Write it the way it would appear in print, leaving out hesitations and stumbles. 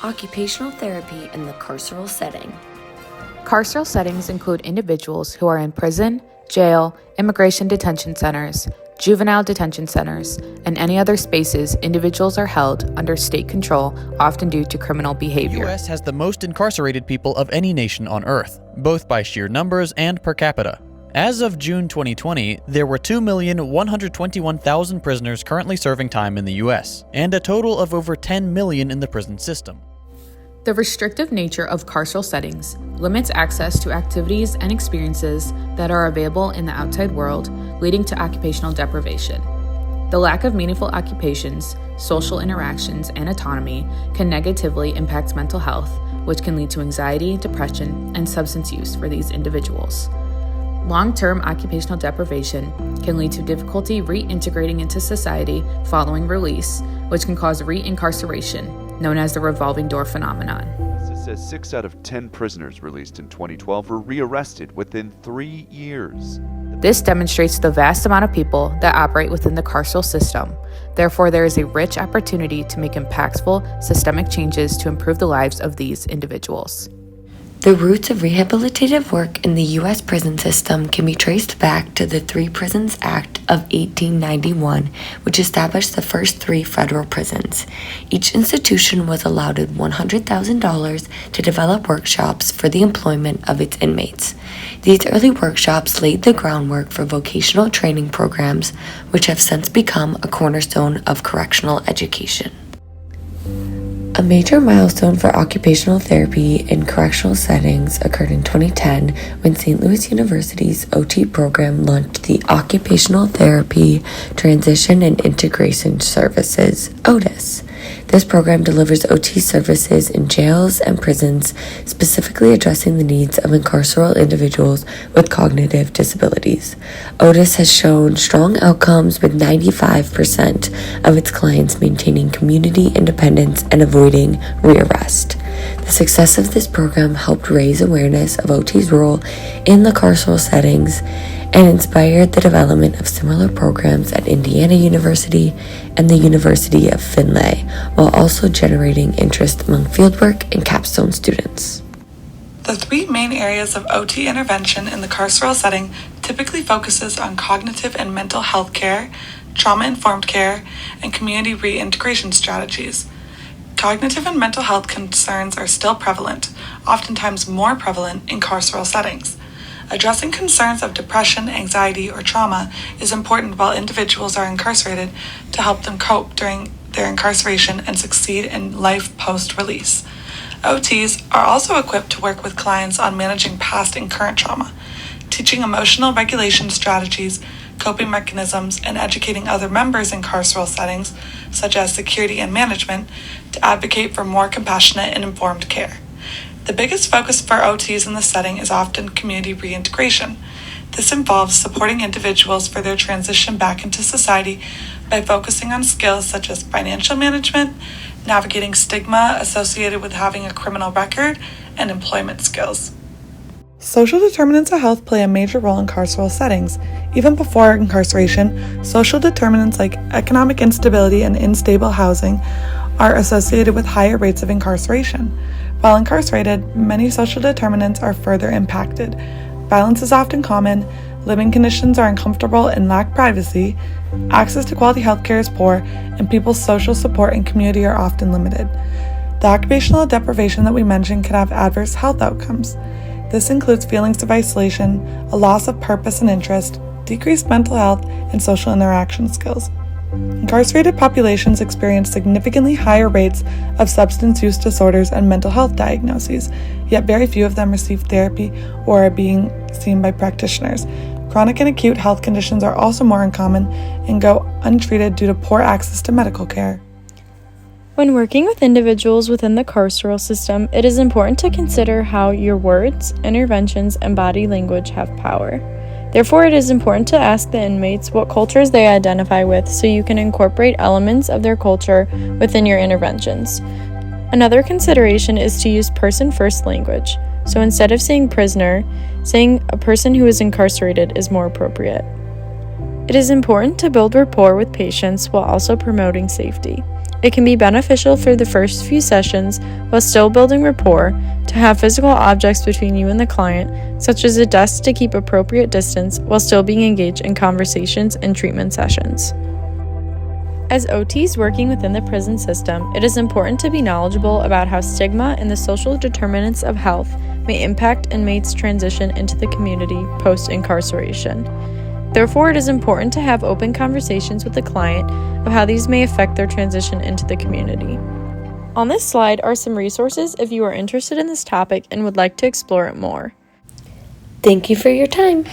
Occupational therapy in the carceral setting. Carceral settings include individuals who are in prison, jail, immigration detention centers, juvenile detention centers, and any other spaces individuals are held under state control, often due to criminal behavior. The U.S. has the most incarcerated people of any nation on Earth, both by sheer numbers and per capita. As of June 2020, there were 2,121,000 prisoners currently serving time in the U.S., and a total of over 10 million in the prison system. The restrictive nature of carceral settings limits access to activities and experiences that are available in the outside world, leading to occupational deprivation. The lack of meaningful occupations, social interactions, and autonomy can negatively impact mental health, which can lead to anxiety, depression, and substance use for these individuals. Long-term occupational deprivation can lead to difficulty reintegrating into society following release, which can cause reincarceration, known as the revolving door phenomenon. It says 6 out of 10 prisoners released in 2012 were rearrested within 3 years. This demonstrates the vast amount of people that operate within the carceral system. Therefore, there is a rich opportunity to make impactful systemic changes to improve the lives of these individuals. The roots of rehabilitative work in the U.S. prison system can be traced back to the Three Prisons Act of 1891, which established the first 3 federal prisons. Each institution was allotted $100,000 to develop workshops for the employment of its inmates. These early workshops laid the groundwork for vocational training programs, which have since become a cornerstone of correctional education. A major milestone for occupational therapy in correctional settings occurred in 2010 when St. Louis University's OT program launched the Occupational Therapy Transition and Integration Services, OTIS. This program delivers OT services in jails and prisons, specifically addressing the needs of incarceral individuals with cognitive disabilities. OTIS has shown strong outcomes with 95% of its clients maintaining community independence and avoiding rearrest. The success of this program helped raise awareness of OT's role in the carceral settings and inspired the development of similar programs at Indiana University and the University of Findlay, while also generating interest among fieldwork and capstone students. The 3 main areas of OT intervention in the carceral setting typically focuses on cognitive and mental health care, trauma-informed care, and community reintegration strategies. Cognitive and mental health concerns are still prevalent, oftentimes more prevalent in carceral settings. Addressing concerns of depression, anxiety, or trauma is important while individuals are incarcerated to help them cope during their incarceration and succeed in life post-release. OTs are also equipped to work with clients on managing past and current trauma, teaching emotional regulation strategies, coping mechanisms, and educating other members in carceral settings, such as security and management, to advocate for more compassionate and informed care. The biggest focus for OTs in the setting is often community reintegration. This involves supporting individuals for their transition back into society by focusing on skills such as financial management, navigating stigma associated with having a criminal record, and employment skills. Social determinants of health play a major role in carceral settings. Even before incarceration, social determinants like economic instability and unstable housing are associated with higher rates of incarceration. While incarcerated, many social determinants are further impacted. Violence is often common, living conditions are uncomfortable and lack privacy, access to quality healthcare is poor, and people's social support and community are often limited. The occupational deprivation that we mentioned can have adverse health outcomes. This includes feelings of isolation, a loss of purpose and interest, decreased mental health, and social interaction skills. Incarcerated populations experience significantly higher rates of substance use disorders and mental health diagnoses, yet very few of them receive therapy or are being seen by practitioners. Chronic and acute health conditions are also more uncommon and go untreated due to poor access to medical care. When working with individuals within the carceral system, it is important to consider how your words, interventions, and body language have power. Therefore, it is important to ask the inmates what cultures they identify with so you can incorporate elements of their culture within your interventions. Another consideration is to use person-first language. So instead of saying prisoner, saying a person who is incarcerated is more appropriate. It is important to build rapport with patients while also promoting safety. It can be beneficial for the first few sessions, while still building rapport, to have physical objects between you and the client, such as a desk to keep appropriate distance, while still being engaged in conversations and treatment sessions. As OTs working within the prison system, it is important to be knowledgeable about how stigma and the social determinants of health may impact inmates' transition into the community post-incarceration. Therefore, it is important to have open conversations with the client of how these may affect their transition into the community. On this slide are some resources if you are interested in this topic and would like to explore it more. Thank you for your time.